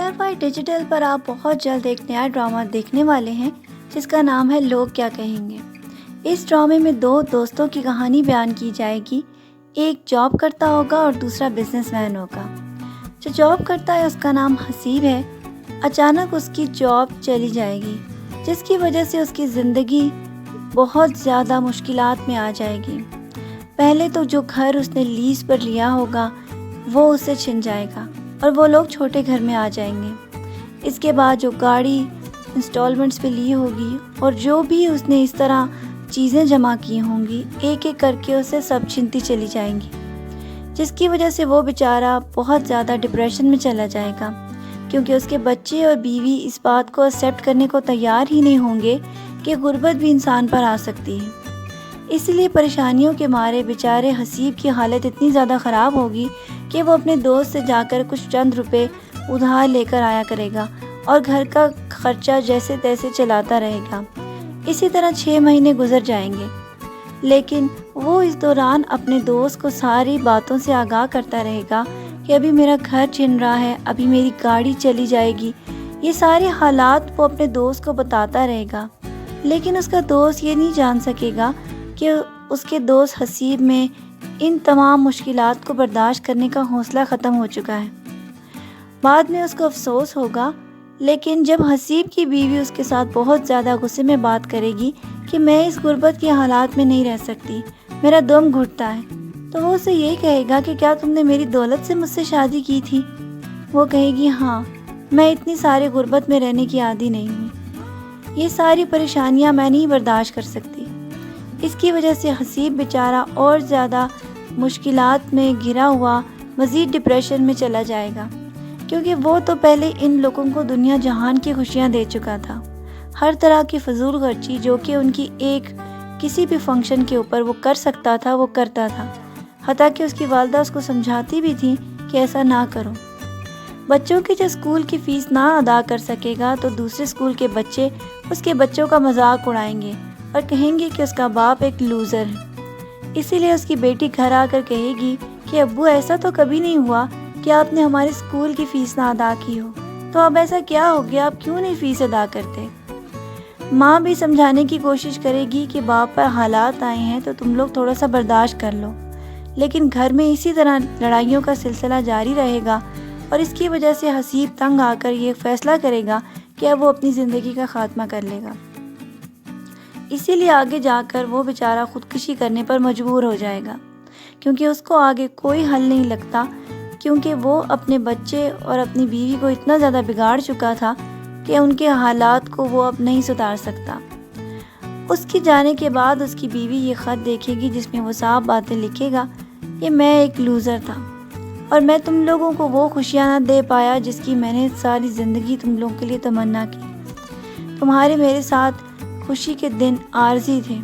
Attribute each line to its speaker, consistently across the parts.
Speaker 1: स्टारफाई digital पर आप बहुत जल्द एक नया ड्रामा देखने वाले हैं जिसका नाम है लोग क्या कहेंगे। इस ड्रामे में दो दोस्तों की कहानी बयान की जाएगी। एक जॉब करता होगा और दूसरा बिजनेसमैन होगा। जो जॉब करता है उसका नाम हसीब है। अचानक उसकी जॉब चली जाएगी जिसकी वजह से उसकी ज़िंदगी बहुत ज़्यादा मुश्किलात में आ जाएगी। पहले तो जो घर उसने लीज पर लिया होगा वो उससे छिन जाएगा और वो लोग छोटे घर में आ जाएंगे। इसके बाद जो गाड़ी इंस्टॉलमेंट्स पे ली होगी और जो भी उसने इस तरह चीज़ें जमा की होंगी एक एक करके उसे सब छिनती चली जाएंगी, जिसकी वजह से वो बेचारा बहुत ज़्यादा डिप्रेशन में चला जाएगा क्योंकि उसके बच्चे और बीवी इस बात को एक्सेप्ट करने को तैयार ही नहीं होंगे कि गुर्बत भी इंसान पर आ सकती है। इसलिए परेशानियों के मारे बेचारे हसीब की हालत इतनी ज़्यादा ख़राब होगी कि वो अपने दोस्त से जाकर कुछ चंद रुपए उधार लेकर आया करेगा और घर का खर्चा जैसे तैसे चलाता रहेगा। इसी तरह 6 महीने गुजर जाएंगे, लेकिन वो इस दौरान अपने दोस्त को सारी बातों से आगाह करता रहेगा कि अभी मेरा घर छिन रहा है, अभी मेरी गाड़ी चली जाएगी। ये सारे हालात वो अपने दोस्त को बताता रहेगा, लेकिन उसका दोस्त ये नहीं जान सकेगा कि उसके दोस्त हसीब में इन तमाम मुश्किलात को बर्दाश्त करने का हौसला ख़त्म हो चुका है। बाद में उसको अफसोस होगा, लेकिन जब हसीब की बीवी उसके साथ बहुत ज़्यादा गुस्से में बात करेगी कि मैं इस गुर्बत के हालात में नहीं रह सकती, मेरा दम घुटता है, तो वो उसे यही कहेगा कि क्या तुमने मेरी दौलत से मुझसे शादी की थी। वो कहेगी हाँ, मैं इतनी सारी गुर्बत में रहने की आदी नहीं हूँ, ये सारी परेशानियाँ मैं नहीं बर्दाश्त कर सकती। इसकी वजह से हसीब बेचारा और ज़्यादा मुश्किलात में घिरा हुआ मज़ीद डिप्रेशन में चला जाएगा, क्योंकि वो तो पहले इन लोगों को दुनिया जहान की खुशियाँ दे चुका था। हर तरह की फजूल खर्ची जो कि उनकी एक किसी भी फंक्शन के ऊपर वो कर सकता था वो करता था, हत्ता कि उसकी वालदा उसको समझाती भी थी कि ऐसा ना करो। बच्चों की जब स्कूल की फ़ीस ना अदा कर सकेगा तो दूसरे स्कूल के बच्चे उसके बच्चों का मजाक उड़ाएंगे और कहेंगे कि उसका बाप एक लूज़र है। इसीलिए उसकी बेटी घर आकर कहेगी कि अब्बू ऐसा तो कभी नहीं हुआ कि आपने हमारे स्कूल की फ़ीस ना अदा की हो, तो अब ऐसा क्या हो गया, आप क्यों नहीं फ़ीस अदा करते। माँ भी समझाने की कोशिश करेगी कि बाप पर हालात आए हैं तो तुम लोग थोड़ा सा बर्दाश्त कर लो, लेकिन घर में इसी तरह लड़ाइयों का सिलसिला जारी रहेगा और इसकी वजह से हसीब तंग आकर ये फ़ैसला करेगा कि अब वो अपनी ज़िंदगी का ख़ात्मा कर लेगा। इसीलिए आगे जाकर वो बेचारा ख़ुदकुशी करने पर मजबूर हो जाएगा, क्योंकि उसको आगे कोई हल नहीं लगता, क्योंकि वो अपने बच्चे और अपनी बीवी को इतना ज़्यादा बिगाड़ चुका था कि उनके हालात को वो अब नहीं सुधार सकता। उसके जाने के बाद उसकी बीवी ये ख़त देखेगी जिसमें वो साफ बातें लिखेगा कि मैं एक लूज़र था और मैं तुम लोगों को वो खुशियाँ ना दे पाया जिसकी मैंने सारी ज़िंदगी तुम लोगों के लिए तमन्ना की। तुम्हारे मेरे साथ खुशी के दिन आर्जी थे,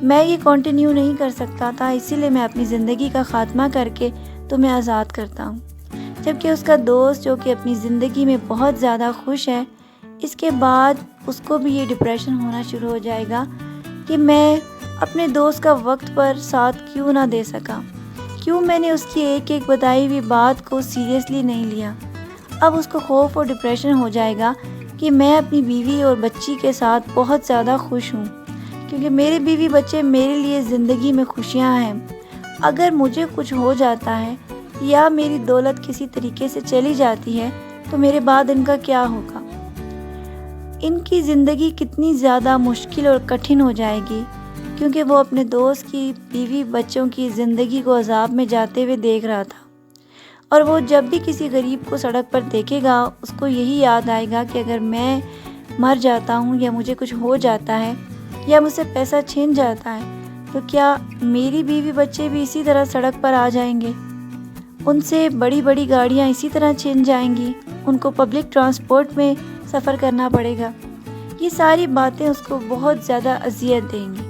Speaker 1: मैं ये कंटिन्यू नहीं कर सकता था, इसीलिए मैं अपनी ज़िंदगी का ख़ात्मा करके तुम्हें आज़ाद करता हूँ। जबकि उसका दोस्त जो कि अपनी ज़िंदगी में बहुत ज़्यादा खुश है, इसके बाद उसको भी ये डिप्रेशन होना शुरू हो जाएगा कि मैं अपने दोस्त का वक्त पर साथ क्यों ना दे सका, क्यों मैंने उसकी एक एक बताई हुई बात को सीरियसली नहीं लिया। अब उसको खौफ और डिप्रेशन हो जाएगा कि मैं अपनी बीवी और बच्ची के साथ बहुत ज़्यादा खुश हूँ, क्योंकि मेरे बीवी बच्चे मेरे लिए ज़िंदगी में खुशियाँ हैं। अगर मुझे कुछ हो जाता है या मेरी दौलत किसी तरीके से चली जाती है तो मेरे बाद इनका क्या होगा। इनकी ज़िंदगी कितनी ज़्यादा मुश्किल और कठिन हो जाएगी, क्योंकि वो अपने दोस्त की बीवी बच्चों की ज़िंदगी को अजाब में जाते हुए देख रहा था। और वो जब भी किसी गरीब को सड़क पर देखेगा उसको यही याद आएगा कि अगर मैं मर जाता हूँ या मुझे कुछ हो जाता है या मुझसे पैसा छिन जाता है तो क्या मेरी बीवी बच्चे भी इसी तरह सड़क पर आ जाएंगे, उनसे बड़ी बड़ी गाड़ियाँ इसी तरह छिन जाएंगी, उनको पब्लिक ट्रांसपोर्ट में सफ़र करना पड़ेगा। ये सारी बातें उसको बहुत ज़्यादा अजियत देंगी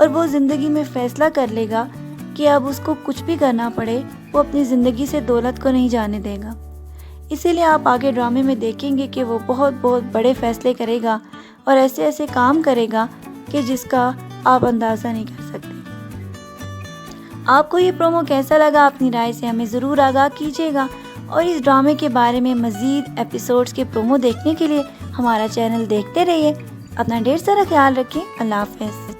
Speaker 1: और वो ज़िंदगी में फ़ैसला कर लेगा कि अब उसको कुछ भी करना पड़े वो अपनी ज़िंदगी से दौलत को नहीं जाने देगा। इसीलिए आप आगे ड्रामे में देखेंगे कि वो बहुत बहुत बड़े फ़ैसले करेगा और ऐसे ऐसे काम करेगा कि जिसका आप अंदाज़ा नहीं कर सकते। आपको ये प्रोमो कैसा लगा, अपनी राय से हमें ज़रूर आगाह कीजिएगा اور اس ڈرامے کے بارے میں مزید ایپیسوڈز کے پرومو دیکھنے کے لیے ہمارا چینل دیکھتے رہیے۔ اپنا ڈھیر سارا خیال رکھیں۔ اللہ حافظ۔